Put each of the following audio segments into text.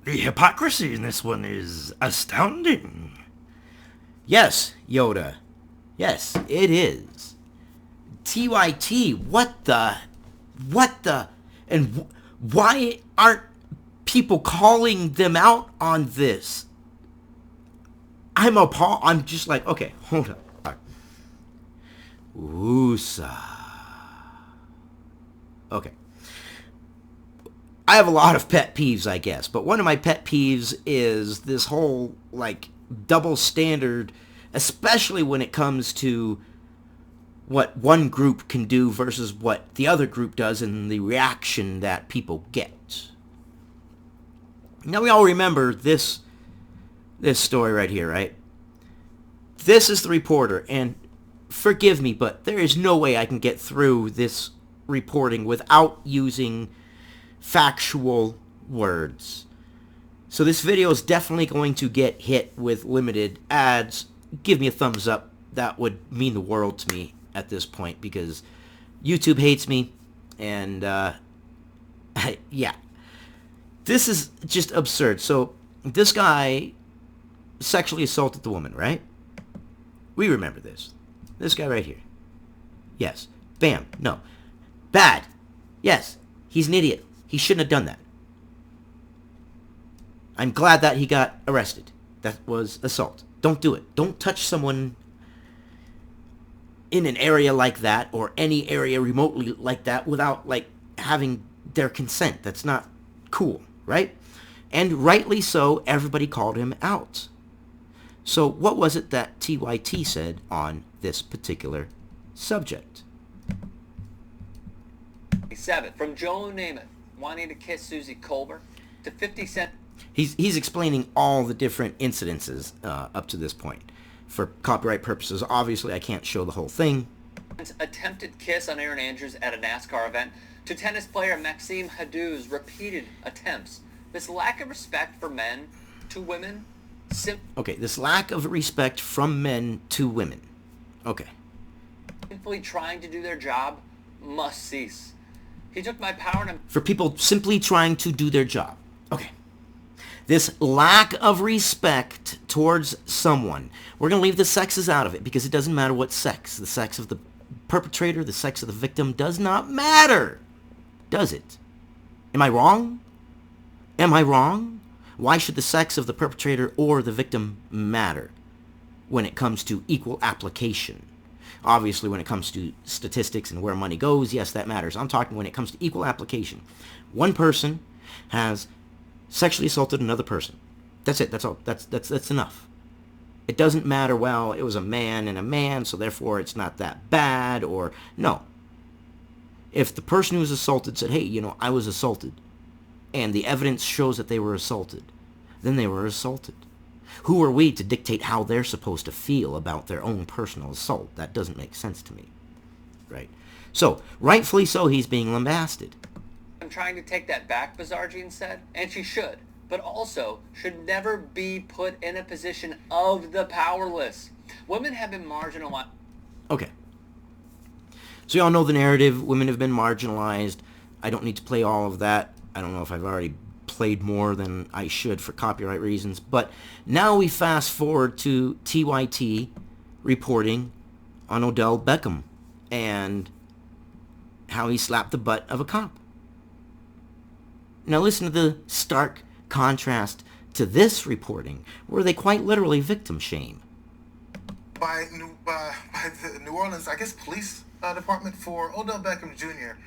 The hypocrisy in this one is astounding. Yes, Yoda. Yes, it is. TYT, what the? What the? And why aren't people calling them out on this? I'm appalled. I'm just like, okay, hold up. All right. Woosa. Okay. I have a lot of pet peeves, I guess, but one of my pet peeves is this whole, like, double standard, especially when it comes to what one group can do versus what the other group does and the reaction that people get. Now, we all remember this story right here, right? This is the reporter, and forgive me, but there is no way I can get through this reporting without using factual words. So this video is definitely going to get hit with limited ads. Give me a thumbs up. That would mean the world to me at this point, because YouTube hates me, and yeah. This is just absurd. So this guy sexually assaulted the woman, right? We remember this. This guy right here. Yes. Bam. No. Bad. Yes. He's an idiot. He shouldn't have done that. I'm glad that he got arrested. That was assault. Don't do it. Don't touch someone in an area like that, or any area remotely like that, without, like, having their consent. That's not cool, right? And rightly so, everybody called him out. So what was it that TYT said on this particular subject? 7. From Joe Namath, wanting to kiss Susie Colbert, to 50 Cent. He's explaining all the different incidences up to this point. For copyright purposes, obviously, I can't show the whole thing. Attempted kiss on Aaron Andrews at a NASCAR event, to tennis player Maxime Hadou's repeated attempts. This lack of respect for men to women. Okay, this lack of respect from men to women. Okay. Simply trying to do their job must cease. He took my power to... For people simply trying to do their job. Okay. This lack of respect towards someone. We're going to leave the sexes out of it, because it doesn't matter what sex. The sex of the perpetrator, the sex of the victim does not matter. Does it? Am I wrong? Am I wrong? Why should the sex of the perpetrator or the victim matter when it comes to equal application? Obviously, when it comes to statistics and where money goes, yes, that matters. I'm talking when it comes to equal application. One person has sexually assaulted another person. That's it. That's all. That's enough. It doesn't matter, well, it was a man and a man, so therefore it's not that bad, or no. If the person who was assaulted said, hey, you know, I was assaulted, and the evidence shows that they were assaulted, then they were assaulted. Who are we to dictate how they're supposed to feel about their own personal assault? That doesn't make sense to me. Right? So, rightfully so, he's being lambasted. I'm trying to take that back, Bazargian said, and she should, but also should never be put in a position of the powerless. Women have been marginalized. Okay. So y'all know the narrative. Women have been marginalized. I don't need to play all of that. I don't know if I've already played more than I should for copyright reasons. But now we fast forward to TYT reporting on Odell Beckham and how he slapped the butt of a cop. Now listen to the stark contrast to this reporting, where they quite literally victim shame. By the New Orleans, I guess, police department for Odell Beckham Jr.,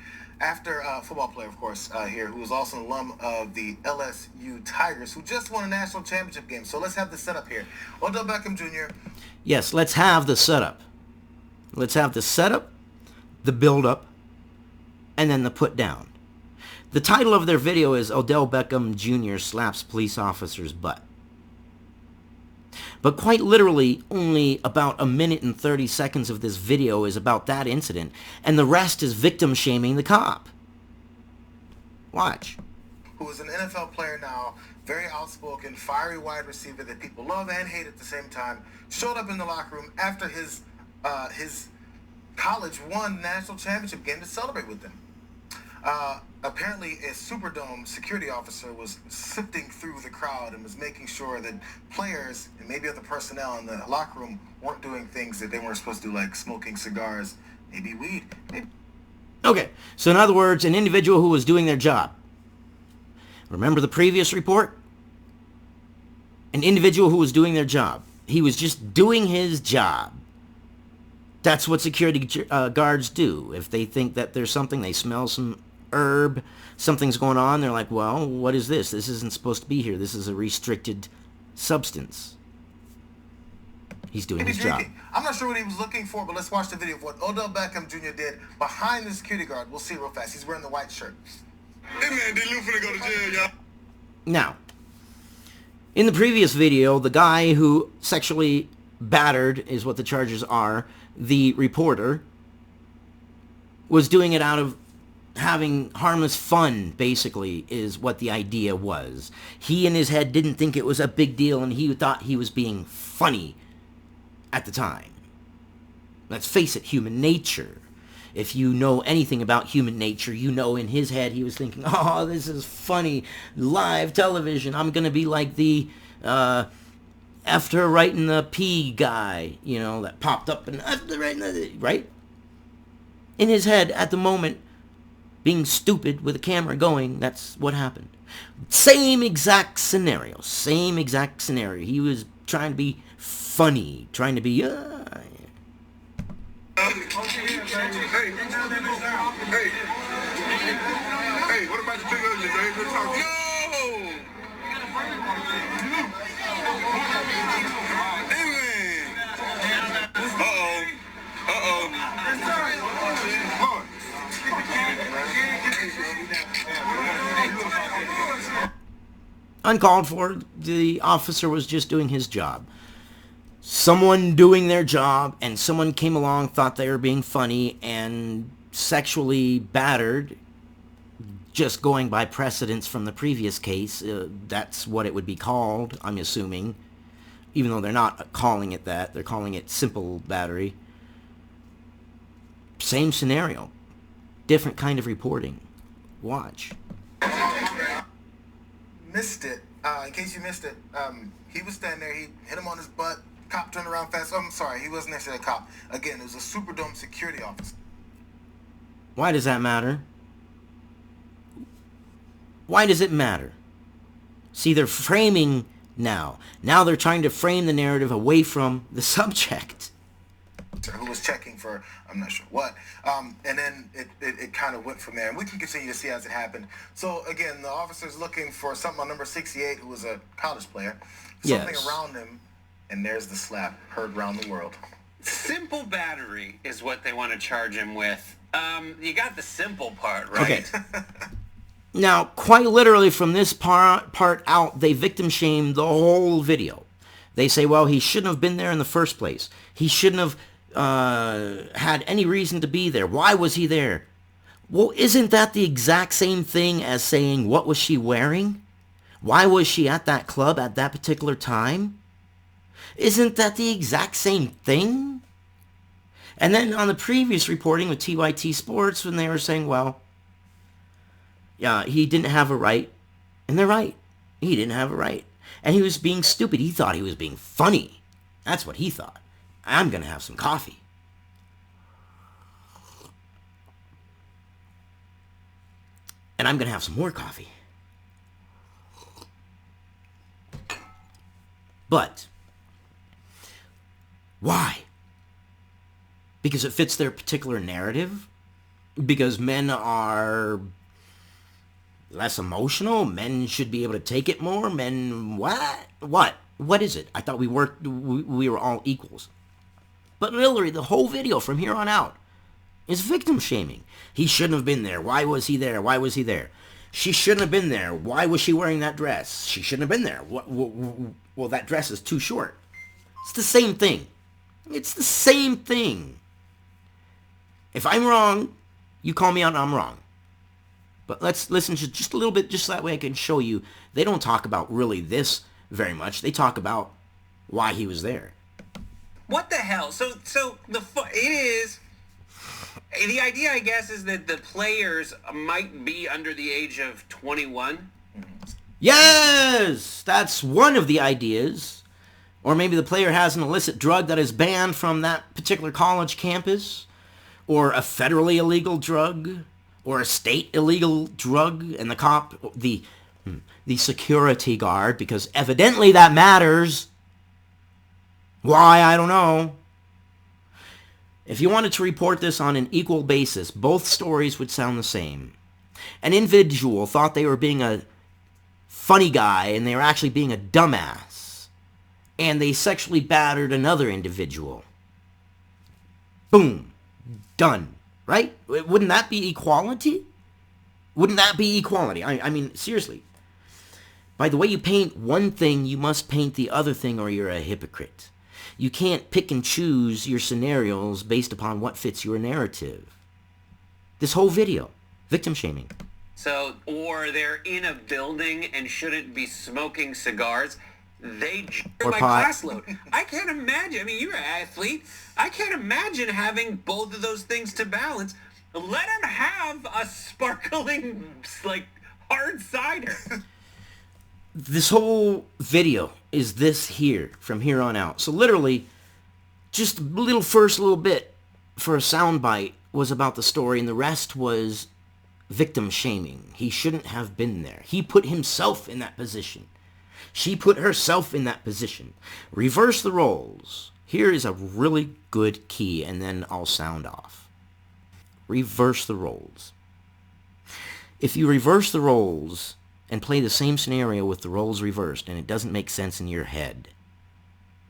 after football player, of course, here, who was also an alum of the LSU Tigers, who just won a national championship game. So let's have the setup here. Odell Beckham Jr. Yes, let's have the setup. Let's have the setup, the build-up, and then the put-down. The title of their video is Odell Beckham Jr. slaps police officer's butt. But quite literally, only about a minute and 30 seconds of this video is about that incident, and the rest is victim shaming the cop. Watch. Who is an NFL player now, very outspoken, fiery wide receiver that people love and hate at the same time, showed up in the locker room after his college won national championship game to celebrate with them. Apparently, a Superdome security officer was sifting through the crowd and was making sure that players and maybe other personnel in the locker room weren't doing things that they weren't supposed to do, like smoking cigars, maybe weed. Okay, so in other words, an individual who was doing their job. Remember the previous report? An individual who was doing their job. He was just doing his job. That's what security guards do. If they think that there's something, they smell some herb, something's going on, they're like, well, what is this? This isn't supposed to be here. This is a restricted substance. He's doing his job. I'm not sure what he was looking for, but let's watch the video of what Odell Beckham Jr. did behind the security guard. We'll see real fast. He's wearing the white shirt. Hey man, D-Lou finna go to jail, y'all. Now, in the previous video, the guy who sexually battered, is what the charges are, the reporter, was doing it out of having harmless fun, basically, is what the idea was. He in his head didn't think it was a big deal, and he thought he was being funny at the time. Let's face it, human nature. If you know anything about human nature, you know in his head he was thinking, oh, this is funny, live television. I'm going to be like the after writing the P guy, you know, that popped up and after writing the, right? In his head, at the moment, being stupid with a camera going, that's what happened. Same exact scenario. He was trying to be funny, trying to be, Hey, what about the thing earlier? They been talking. No! Hey, man. Uncalled for. The officer was just doing his job. Someone doing their job, and someone came along, thought they were being funny, and sexually battered, just going by precedence from the previous case. That's what it would be called, I'm assuming. Even though they're not calling it that. They're calling it simple battery. Same scenario. Different kind of reporting. Watch. Missed it. In case you missed it, he was standing there. He hit him on his butt. Cop turned around fast. Oh, I'm sorry. He wasn't necessarily a cop. Again, it was a Superdome security officer. Why does that matter? Why does it matter? See, they're framing now. Now they're trying to frame the narrative away from the subject. Who was checking for, I'm not sure what. And then it kind of went from there. And we can continue to see as it happened. So, again, the officer's looking for something on number 68, who was a college player. Something around him. And there's the slap heard around the world. Simple battery is what they want to charge him with. You got the simple part, right? Okay. Now, quite literally from this part out, they victim shame the whole video. They say, well, he shouldn't have been there in the first place. He shouldn't have had any reason to be there. Why was he there? Well, isn't that the exact same thing as saying, what was she wearing? Why was she at that club at that particular time? Isn't that the exact same thing? And then on the previous reporting with TYT Sports, when they were saying, well, yeah, he didn't have a right. And they're right. He didn't have a right. And he was being stupid. He thought he was being funny. That's what he thought. I'm going to have some coffee. And I'm going to have some more coffee. But why? Because it fits their particular narrative? Because men are less emotional? Men should be able to take it more? Men what? What is it? I thought we were all equals. But literally the whole video from here on out is victim shaming. He shouldn't have been there. Why was he there? Why was he there? She shouldn't have been there. Why was she wearing that dress? She shouldn't have been there. Well, that dress is too short. It's the same thing. It's the same thing. If I'm wrong, you call me out and I'm wrong. But let's listen to just a little bit, just so that way I can show you. They don't talk about really this very much. They talk about why he was there. What the hell? So it is The idea, I guess, is that the players might be under the age of 21. Yes, that's one of the ideas. Or maybe the player has an illicit drug that is banned from that particular college campus, or a federally illegal drug, or a state illegal drug, and the cop, the security guard, because evidently that matters. Why, I don't know. If you wanted to report this on an equal basis, both stories would sound the same. An individual thought they were being a funny guy, and they were actually being a dumbass. And they sexually battered another individual. Boom. Done. Right? Wouldn't that be equality? Wouldn't that be equality? I mean, seriously. By the way you paint one thing, you must paint the other thing, or you're a hypocrite. You can't pick and choose your scenarios based upon what fits your narrative. This whole video, victim shaming. So, or they're in a building and shouldn't be smoking cigars. They Or my pot. class load. I can't imagine. I mean, you're an athlete. I can't imagine having both of those things to balance. Let them have a sparkling, like, hard cider. This whole video is this here, from here on out. So literally, just a first little bit for a soundbite was about the story, and the rest was victim shaming. He shouldn't have been there. He put himself in that position. She put herself in that position. Reverse the roles. Here is a really good key, and then I'll sound off. Reverse the roles. If you reverse the roles and play the same scenario with the roles reversed, and it doesn't make sense in your head,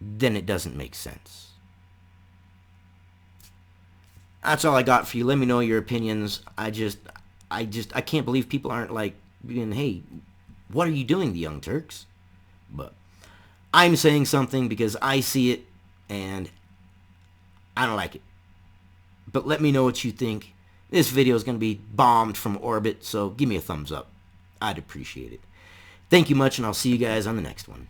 then it doesn't make sense. That's all I got for you. Let me know your opinions. I can't believe people aren't like, hey, what are you doing, the Young Turks? But I'm saying something because I see it, and I don't like it. But let me know what you think. This video is going to be bombed from orbit, so give me a thumbs up. I'd appreciate it. Thank you much, and I'll see you guys on the next one.